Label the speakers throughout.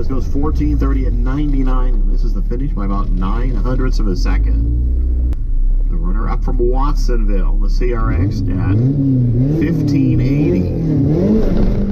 Speaker 1: This goes 14:30 at 99, and this is the finish by about 900ths of a second. The runner-up from Watsonville, the CRX, at 1580.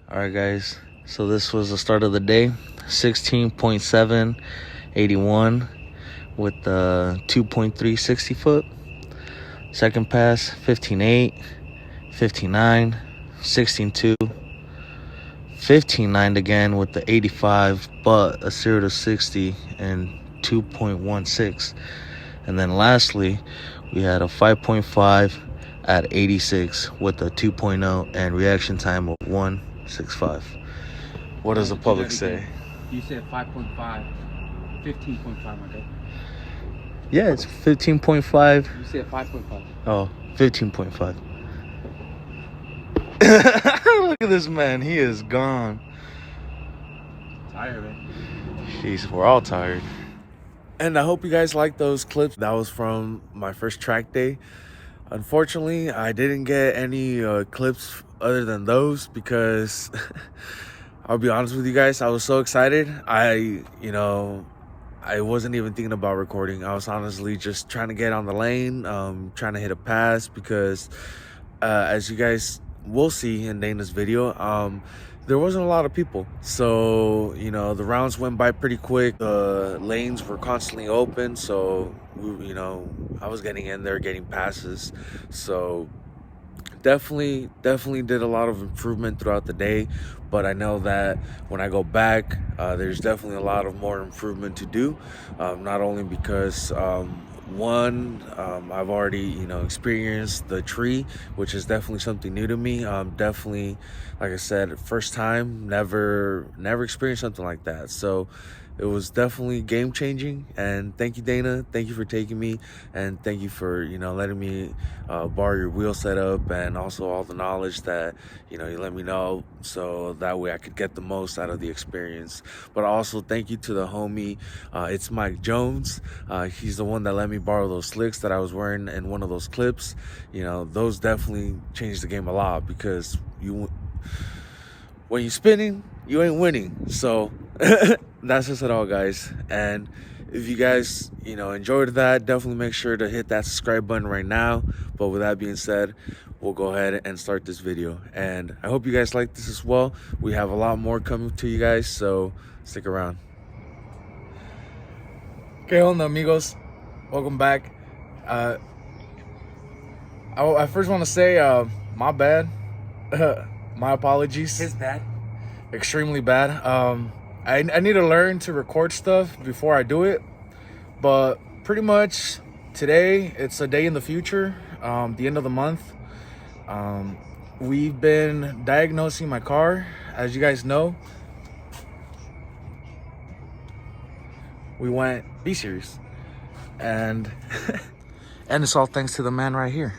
Speaker 2: Alright guys, so this was the start of the day. 16.781 with the 2.3 60 foot. Second pass 15.8, 15.9, 16.2, 15.9 again with the 85, but a 0 to 60 and 2.16. And then lastly, we had a 5.5 at 86 with a 2.0 and reaction time of 1.65. What does the public say?
Speaker 3: You said 5.5, 15.5, my guy.
Speaker 2: Yeah, it's 15.5.
Speaker 3: You said 5.5.
Speaker 2: Oh, 15.5. Look at this man. He is gone.
Speaker 3: Tired, man.
Speaker 2: Jeez, we're all tired.
Speaker 4: And I hope you guys like those clips. That was from my first track day. Unfortunately, I didn't get any clips other than those because I'll be honest with you guys, I was so excited. I wasn't even thinking about recording. I was honestly just trying to get on the lane, trying to hit a pass because as you guys will see in Dana's video, there wasn't a lot of people. So, the rounds went by pretty quick. The lanes were constantly open. So, I was getting in there, getting passes. So, definitely did a lot of improvement throughout the day. But I know that when I go back, there's definitely a lot of more improvement to do. Not only because I've already experienced the tree, which is definitely something new to me. Definitely, like I said, first time, never experienced something like that. So it was definitely game changing. And thank you, Dana. Thank you for taking me, and thank you for letting me borrow your wheel setup, and also all the knowledge that you let me know, so that way I could get the most out of the experience. But also thank you to the homie, it's Mike Jones. He's the one that let me borrow those slicks that I was wearing in one of those clips. Those definitely changed the game a lot, because when you're spinning, you ain't winning. So that's just it all, guys. And if you guys enjoyed that, definitely make sure to hit that subscribe button right now. But with that being said, we'll go ahead and start this video, and I hope you guys like this as well. We have a lot more coming to you guys, so stick around. Okay, onda amigos, welcome back. I first want to say my bad. My apologies.
Speaker 3: His bad.
Speaker 4: Extremely bad. I need to learn to record stuff before I do it, but pretty much today it's a day in the future, the end of the month. We've been diagnosing my car, as you guys know. We went B-Series, and it's all thanks to the man right here,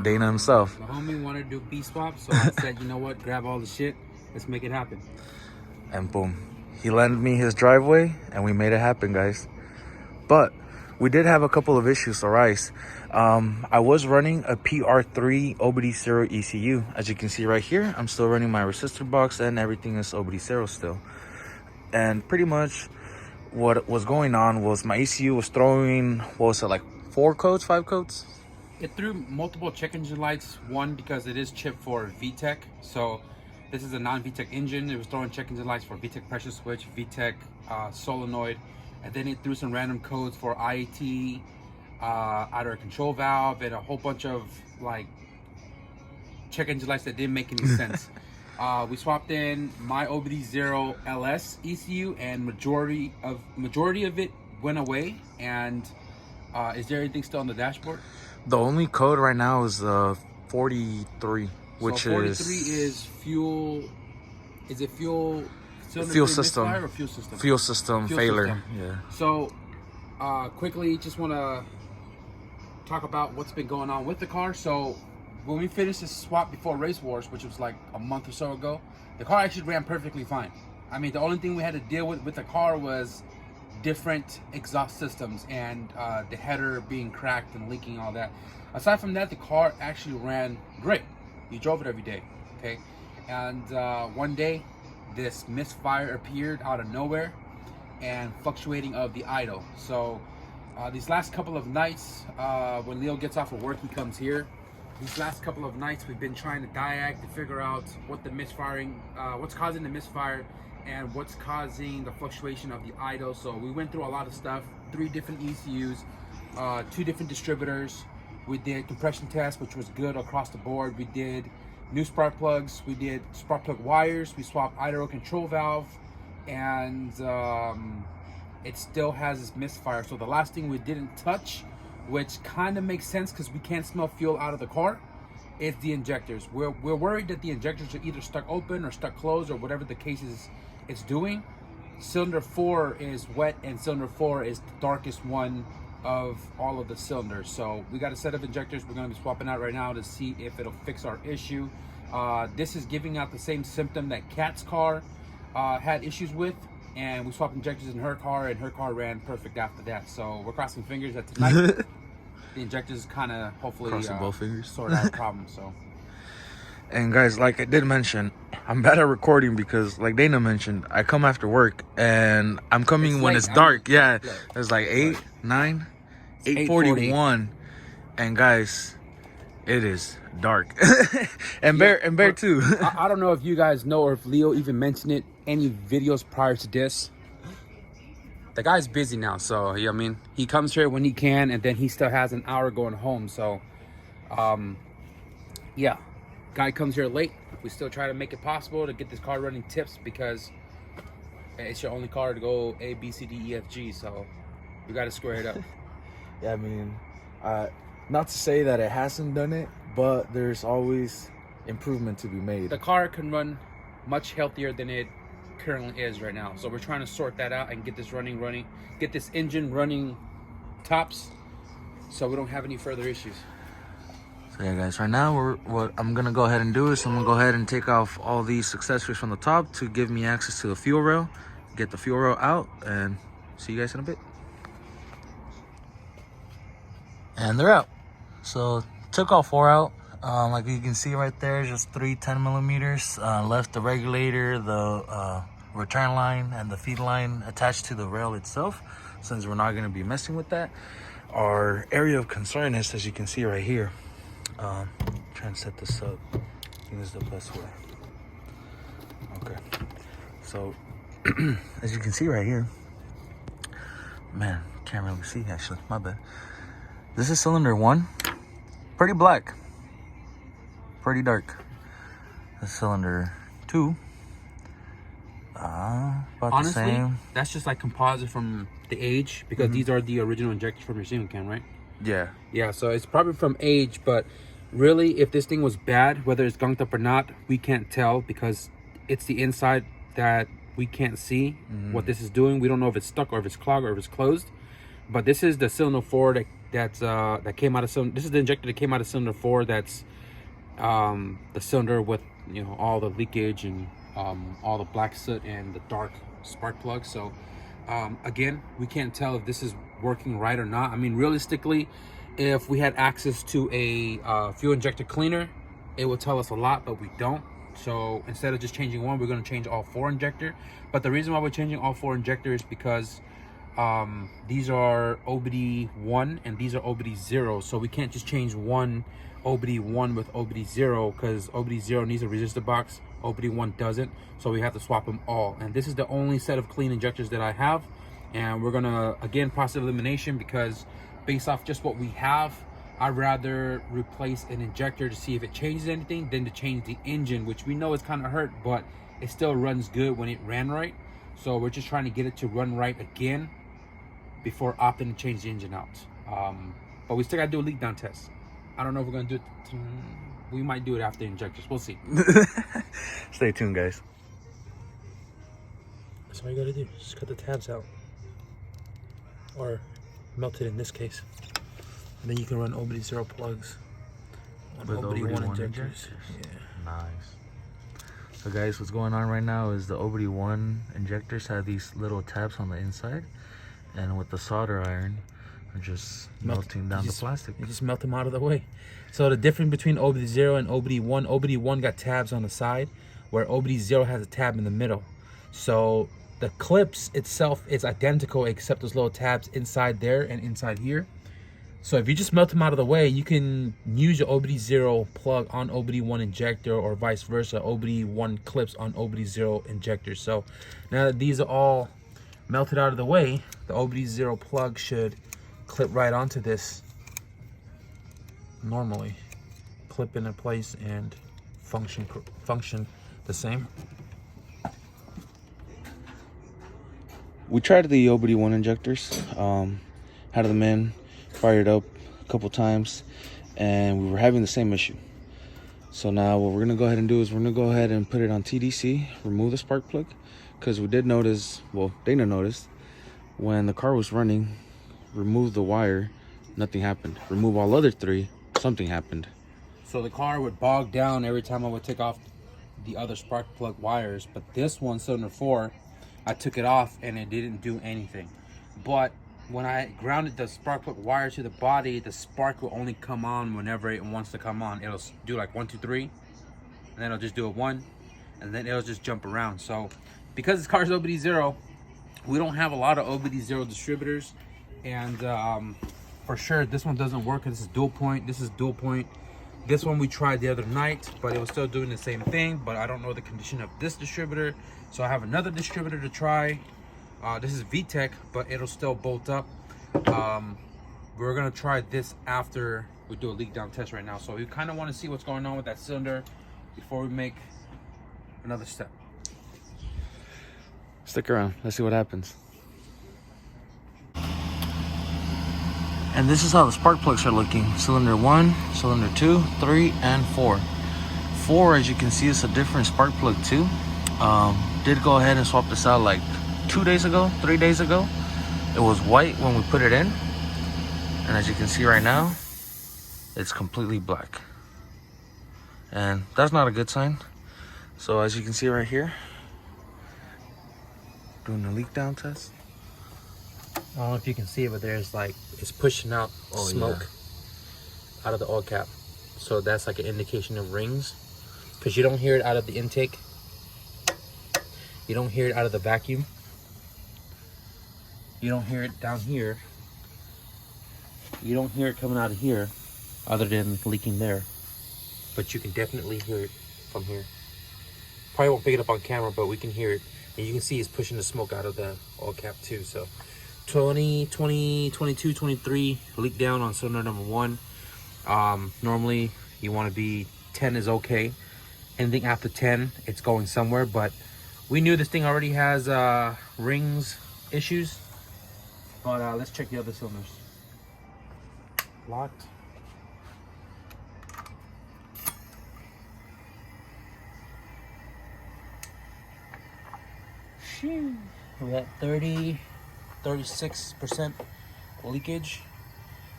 Speaker 4: Dana himself.
Speaker 3: The homie wanted to do B-swap, so I said, you know what, grab all the shit, let's make it happen.
Speaker 4: And boom, he lended me his driveway, and we made it happen, guys. But we did have a couple of issues arise. I was running a PR3 OBD0 ECU. As you can see right here, I'm still running my resistor box, and everything is OBD0 still. And pretty much
Speaker 2: what was going on was my ECU was throwing, what was it, like 4 codes, 5 codes?
Speaker 3: It threw multiple check engine lights. One, because it is chipped for VTEC. So this is a non-VTEC engine. It was throwing check engine lights for VTEC pressure switch, VTEC solenoid. And then it threw some random codes for IAT, outer control valve, and a whole bunch of like check engine lights that didn't make any sense. We swapped in my OBD0 LS ECU, and majority of it went away. And is there anything still on the dashboard?
Speaker 2: The only code right now is 43, which
Speaker 3: so 43 is fuel. Is it fuel?
Speaker 2: Fuel system.
Speaker 3: Or fuel system.
Speaker 2: Fuel system failure.
Speaker 3: System.
Speaker 2: Yeah.
Speaker 3: So, quickly, just want to talk about what's been going on with the car. So, when we finished this swap before Race Wars, which was like a month or so ago, the car actually ran perfectly fine. I mean, the only thing we had to deal with the car was different exhaust systems and the header being cracked and leaking, all that. Aside from that, the car actually ran great. You drove it every day, okay? And one day, this misfire appeared out of nowhere and fluctuating of the idle. So these last couple of nights, when Leo gets off of work, he comes here. These last couple of nights, we've been trying to diag to figure out what the misfiring, what's causing the misfire, and what's causing the fluctuation of the idle. So we went through a lot of stuff, 3 different ECUs, 2 different distributors. We did compression tests, which was good across the board. We did new spark plugs, we did spark plug wires, we swapped idle control valve, and it still has this misfire. So the last thing we didn't touch, which kind of makes sense because we can't smell fuel out of the car, is the injectors. We're worried that the injectors are either stuck open or stuck closed or whatever the case is it's doing. Cylinder 4 is wet, and cylinder 4 is the darkest one of all of the cylinders. So we got a set of injectors we're going to be swapping out right now to see if it'll fix our issue. This is giving out the same symptom that Kat's car had issues with, and we swapped injectors in her car, and her car ran perfect after that. So we're crossing fingers that tonight the injectors kind of hopefully
Speaker 2: Crossing both fingers.
Speaker 3: sort out the problem. So.
Speaker 2: And guys, like I did mention, I'm bad at recording because, like Dana mentioned, I come after work and I'm coming when it's dark. Yeah, it's like 8, 9, 8:41, and guys, it is dark. and Bear too.
Speaker 3: I don't know if you guys know or if Leo even mentioned it any videos prior to this. The guy's busy now, so I mean, he comes here when he can, and then he still has an hour going home. So, yeah. Guy comes here late. We still try to make it possible to get this car running tips because it's your only car to go A, B, C, D, E, F, G. So we got to square it up.
Speaker 4: Yeah, I mean, not to say that it hasn't done it, but there's always improvement to be made.
Speaker 3: The car can run much healthier than it currently is right now. So we're trying to sort that out and get this running, get this engine running tops so we don't have any further issues.
Speaker 2: So yeah, guys, right now what I'm gonna go ahead and do is I'm gonna go ahead and take off all these accessories from the top to give me access to the fuel rail, get the fuel rail out, and see you guys in a bit. And they're out. So took all 4 out. Like you can see right there, just 3 10mm. Left the regulator, the return line, and the feed line attached to the rail itself, since we're not gonna be messing with that. Our area of concern is, as you can see right here, trying to set this up. I think this is the best way. Okay, so as you can see right here, man, can't really see actually, my bad. This is cylinder 1, pretty black, pretty dark. This is cylinder 2, about
Speaker 3: Honestly,
Speaker 2: the same.
Speaker 3: that's just like composite from the age, because these are the original injectors from your ceiling can, right? Yeah, so it's probably from age, but really, if this thing was bad, whether it's gunked up or not, we can't tell because it's the inside that we can't see what this is doing. We don't know if it's stuck or if it's clogged or if it's closed. But this is the cylinder 4 that came out of cylinder. This is the injector that came out of cylinder 4. That's the cylinder with all the leakage and all the black soot and the dark spark plug. So again, we can't tell if this is working right or not. I mean, realistically, if we had access to a fuel injector cleaner, it will tell us a lot, but we don't. So instead of just changing one, we're going to change all 4 injector. But the reason why we're changing all 4 injectors is because these are OBD1 and these are OBD0, so we can't just change one OBD1 with OBD0 because OBD0 needs a resistor box, OBD1 doesn't, so we have to swap them all. And this is the only set of clean injectors that I have, and we're gonna again process elimination because based off just what we have, I'd rather replace an injector to see if it changes anything than to change the engine, which we know is kind of hurt, but it still runs good when it ran right. So we're just trying to get it to run right again before opting to change the engine out. But we still gotta do a leak down test. I don't know if we're gonna do it. We might do it after the injectors. We'll see.
Speaker 2: Stay tuned, guys.
Speaker 3: That's all you gotta do. Just cut the tabs out, or melt it in this case. And then you can run OBD0 plugs on OBD1 injectors. Yeah.
Speaker 2: Nice. So guys, what's going on right now is the OBD1 injectors have these little tabs on the inside, and with the solder iron, are just melting down the plastic.
Speaker 3: You just melt them out of the way. So the difference between OBD0 and OBD1, OBD1 got tabs on the side, where OBD0 has a tab in the middle. So the clips itself is identical except those little tabs inside there and inside here. So if you just melt them out of the way, you can use your OBD0 plug on OBD1 injector or vice versa, OBD1 clips on OBD0 injectors. So now that these are all melted out of the way, the OBD0 plug should clip right onto this normally, clip into place and function the same.
Speaker 2: We tried the OBD1 injectors, had them in, fired up a couple times, and we were having the same issue. So now what we're gonna go ahead and do is we're gonna go ahead and put it on TDC, remove the spark plug, because we did notice, well, Dana noticed, when the car was running, remove the wire, nothing happened. Remove all other three, something happened.
Speaker 3: So the car would bog down every time I would take off the other spark plug wires, but this one, cylinder 4, I took it off and it didn't do anything. But when I grounded the spark plug wire to the body, the spark will only come on whenever it wants to come on. It'll do like 1, 2, 3, and then it'll just do a 1, and then it'll just jump around. So because this car is OBD0, we don't have a lot of OBD0 distributors, and for sure this one doesn't work. This is dual point. This is dual point. This one we tried the other night, but it was still doing the same thing. But I don't know the condition of this distributor, so I have another distributor to try. This is VTech, but it'll still bolt up. We're gonna try this after we do a leak down test right now. So we kind of want to see what's going on with that cylinder before we make another step.
Speaker 2: Stick around, let's see what happens. And this is how the spark plugs are looking. Cylinder 1, cylinder 2, 3, and 4. 4, as you can see, is a different spark plug too. Did go ahead and swap this out like 2 days ago, 3 days ago. It was white when we put it in, and as you can see right now, it's completely black, and that's not a good sign. So as you can see right here, doing the leak down test.
Speaker 3: I don't know if you can see it, but there's like, it's pushing out smoke out of the oil cap. So that's like an indication of rings, because you don't hear it out of the intake. You don't hear it out of the vacuum. You don't hear it down here. You don't hear it coming out of here other than leaking there. But you can definitely hear it from here. Probably won't pick it up on camera, but we can hear it. And you can see it's pushing the smoke out of the oil cap too. So 20, 20, 22, 23 leak down on cylinder number 1. Normally you want to be 10 is okay. Anything after 10, it's going somewhere. But we knew this thing already has rings issues. But let's check the other cylinders. Locked. We're at 36% leakage,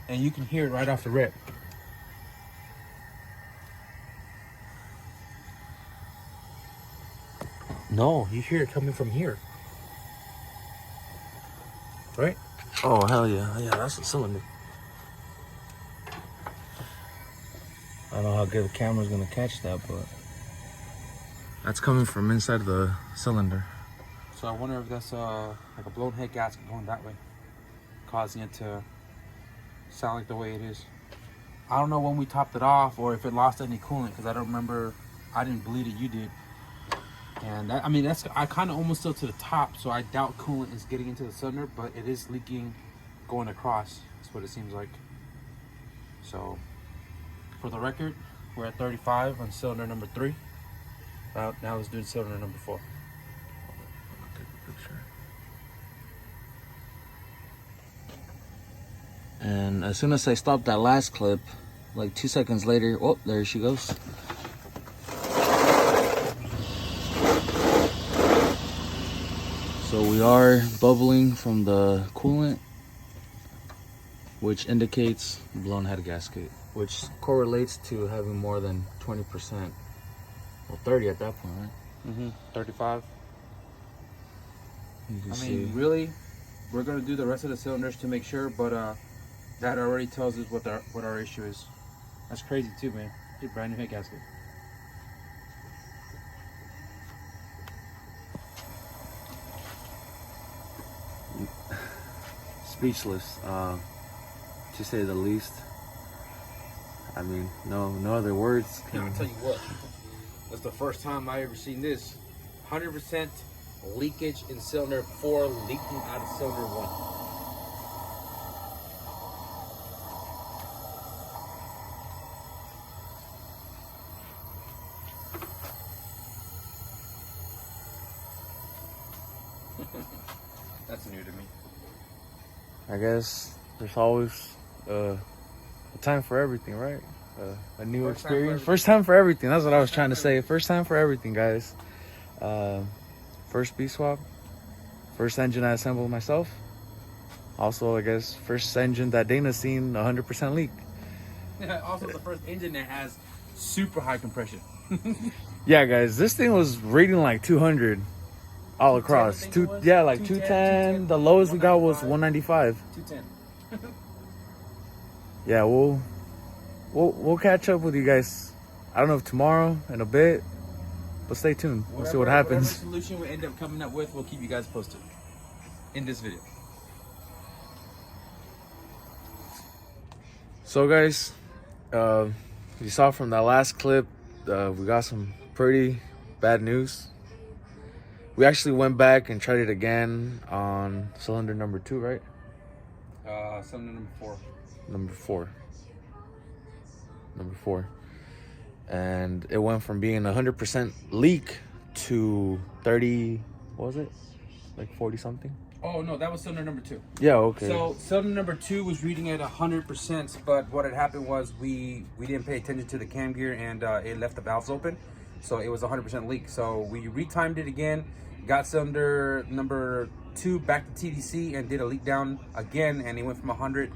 Speaker 3: and you can hear it right off the rip. No, you hear it coming from here. Right?
Speaker 2: Oh, hell yeah. Yeah, that's a cylinder. I don't know how good the camera's gonna catch that, but that's coming from inside of the cylinder.
Speaker 3: So I wonder if that's like a blown head gasket going that way, causing it to sound like the way it is. I don't know when we topped it off or if it lost any coolant, because I don't remember. I didn't bleed it, you did. And that, I mean, I kind of almost still to the top, so I doubt coolant is getting into the cylinder, but it is leaking going across. That's what it seems like. So for the record, we're at 35 on cylinder number 3. Now let's do cylinder number 4.
Speaker 4: I'll take a picture.
Speaker 2: And as soon as I stopped that last clip, like 2 seconds later, oh, there she goes. So we are bubbling from the coolant, which indicates blown head gasket, which correlates to having more than 20%. Well, 30 at that point, right?
Speaker 3: 35.
Speaker 2: You can
Speaker 3: I
Speaker 2: see.
Speaker 3: mean, really, we're gonna do the rest of the cylinders to make sure, but that already tells us what our issue is. That's crazy too, man. Get brand new head gasket.
Speaker 2: Speechless, to say the least. I mean, no other words.
Speaker 3: I'll tell you what, that's the first time I ever seen this. 100% leakage in cylinder 4, leaking out of cylinder 1. That's new to me.
Speaker 2: I guess there's always a time for everything, right? A new experience. First time for everything. That's what I was trying to say. First time for everything, guys. First B swap. First engine I assembled myself. Also, I guess, first engine that Dana's seen 100% leak.
Speaker 3: Also, the first engine that has super high compression.
Speaker 2: Yeah, guys, this thing was rating like 200 all across.
Speaker 3: I think it was?
Speaker 2: Yeah, like
Speaker 3: 210.
Speaker 2: 210. The lowest we got was 195.
Speaker 3: 210.
Speaker 2: Yeah, we'll catch up with you guys. I don't know if tomorrow in a bit, but stay tuned. We'll see what happens.
Speaker 3: Whatever solution we end up coming up with, we'll keep you guys posted in this video.
Speaker 2: So guys, you saw from that last clip, we got some pretty bad news. We actually went back and tried it again on cylinder number 2, right?
Speaker 3: Cylinder number 4.
Speaker 2: Number four. And it went from being 100% leak to 30, what was it? Like 40 something?
Speaker 3: Oh no, that was cylinder number 2.
Speaker 2: Yeah, okay.
Speaker 3: So cylinder number 2 was reading at 100%, but what had happened was we didn't pay attention to the cam gear and it left the valves open, so it was 100% leak. So we retimed it again, got cylinder number 2 back to TDC and did a leak down again, and it went from 100%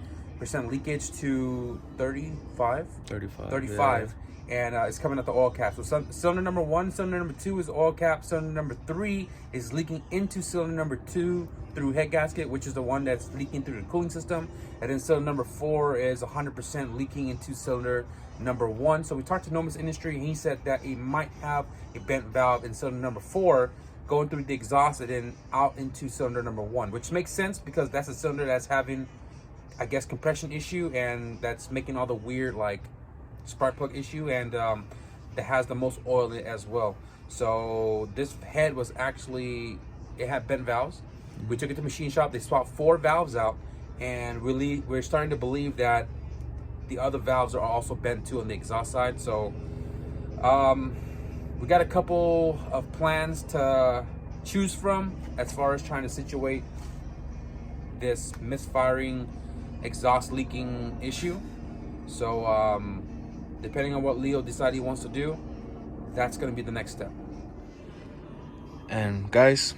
Speaker 3: leakage to 35. Yeah. And it's coming out the oil cap. So cylinder number 1, cylinder number 2 is oil cap. Cylinder number 3 is leaking into cylinder number 2 through head gasket, which is the one that's leaking through the cooling system. And then cylinder number 4 is 100% leaking into cylinder number 1. So we talked to Noma's Industry, and he said that it might have a bent valve in cylinder number 4 going through the exhaust and then out into cylinder number 1, which makes sense because that's a cylinder that's having, I guess, compression issue, and that's making all the weird like spark plug issue, and that has the most oil in it as well. So this head was actually, it had bent valves. We took it to machine shop, they swapped 4 valves out, and really we're starting to believe that the other valves are also bent too on the exhaust side. So we got a couple of plans to choose from as far as trying to situate this misfiring exhaust leaking issue. So depending on what Leo decides he wants to do, that's going to be the next step.
Speaker 2: And guys,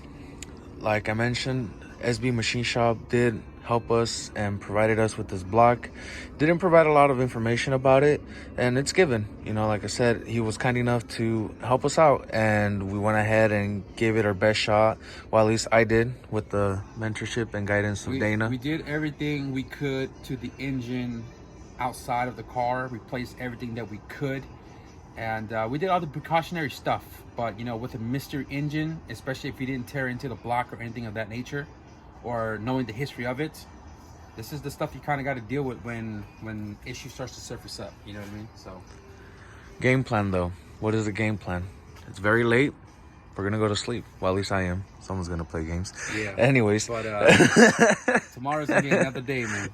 Speaker 2: like I mentioned, SB Machine Shop did help us and provided us with this block. Didn't provide a lot of information about it, and it's given. You know, like I said, he was kind enough to help us out, and we went ahead and gave it our best shot. Well, at least I did, with the mentorship and guidance of Dana.
Speaker 3: We did everything we could to the engine outside of the car, replaced everything that we could, And we did all the precautionary stuff, but you know, with a mystery engine, especially if you didn't tear into the block or anything of that nature, or knowing the history of it, this is the stuff you kind of got to deal with when issue starts to surface up. You know what I mean? So,
Speaker 2: Game plan though. What is the game plan? It's very late. We're gonna go to sleep. Well, at least I am. Someone's gonna play games.
Speaker 3: yeah.
Speaker 2: Anyways,
Speaker 3: But tomorrow's gonna be another day, man.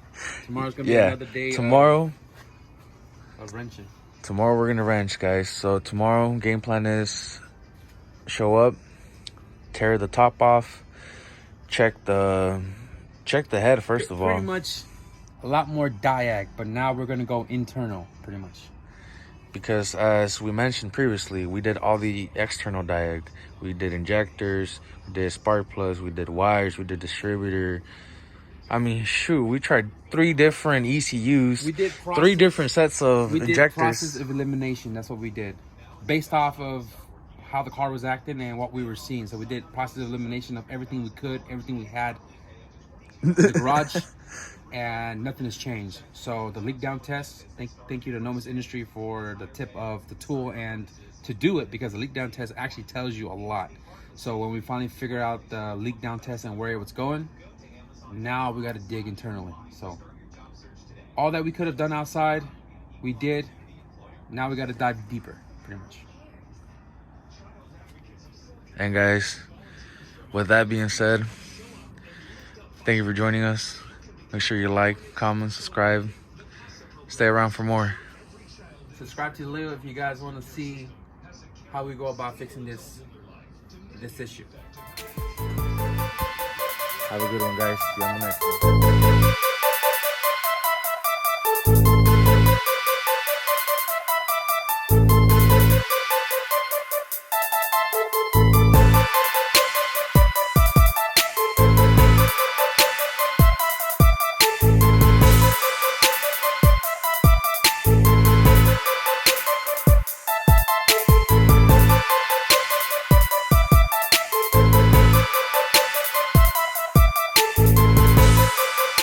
Speaker 3: Tomorrow's gonna be
Speaker 2: yeah.
Speaker 3: another day.
Speaker 2: Tomorrow.
Speaker 3: Of wrenching.
Speaker 2: Tomorrow we're gonna wrench, guys. So tomorrow game plan is show up, tear the top off, check the head first of all.
Speaker 3: Pretty much a lot more diag, but now we're gonna go internal, pretty much.
Speaker 2: Because as we mentioned previously, we did all the external diag. We did injectors, we did spark plugs, we did wires, we did distributor. I mean, shoot, we tried 3 different ECUs.
Speaker 3: We did
Speaker 2: 3 different sets of
Speaker 3: we did
Speaker 2: injectors.
Speaker 3: process of elimination. That's what we did, based off of how the car was acting and what we were seeing. So we did process of elimination of everything we could, everything we had in the garage, and nothing has changed. So the leak down test, thank you to Nomus Industry for the tip of the tool and to do it, because the leak down test actually tells you a lot. So when we finally figure out the leak down test and where it was going, now we got to dig internally. So all that we could have done outside, we did. Now we got to dive deeper, pretty much.
Speaker 2: And guys, with that being said, thank you for joining us. Make sure you like, comment, subscribe. Stay around for more.
Speaker 3: Subscribe to Leo if you guys want to see how we go about fixing this issue.
Speaker 2: Have a good one, guys. See you on the next one.